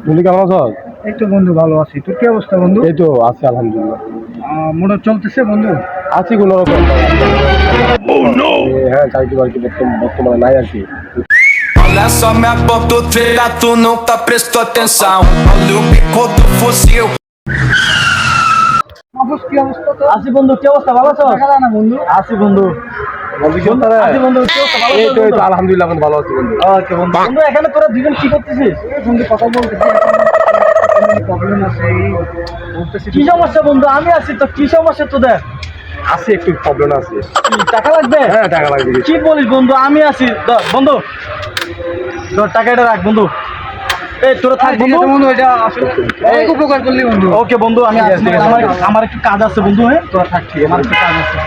বন্ধু কেমন আছো? এই তো বন্ধু ভালো আছি। তোর কি অবস্থা বন্ধু? এই তো আছি আলহামদুলিল্লাহ। মোটর চলতেছে বন্ধু? আছি কোনো রকম। হ্যাঁ চাকরি বাকরি বর্তমানে নাই আর কি। Olha só minha botufeira, tu nunca prestou atenção. Olha o bico do fuzil. কি অবস্থা তো? আছি বন্ধু, কি অবস্থা? ভালো আছো? দেখা যায় না বন্ধু। আছি বন্ধু। বন্ধু কি অবস্থা রে? আছি বন্ধু, কি অবস্থা? ভালো এই আছো তো বন্ধু? আলহামদুলিল্লাহ বন্ধু ভালো আছি বন্ধু। ওকে বন্ধু। বন্ধু এখানে তোরা দুজন কি করতেছিস? এই বন্ধু কথা বলতেছি, প্রবলেম আছে এই বলতেছি। কি সমস্যা বন্ধু? আমি আছি তো, কি সমস্যা তোদের? আছি একটু প্রবলেম আছে। কি, টাকা লাগবে? হ্যাঁ টাকা লাগবে কিছু। কি বলিস বন্ধু? আমি আছি। ধর, বন্ধু ধর, টাকা এটা রাখ বন্ধু। এই তোরা থাক ঠিক বন্ধু। আছে বন্ধু, এটা আসলে অনেক উপকার করলি বন্ধু। ওকে বন্ধু, আমি ঠিক আছে, আসছি। ঠিক আছে। আমার একটু কাজ আছে বন্ধু। হ্যাঁ, তোরা থাক, ঠিক আছে, আমার একটু কাজ আছে।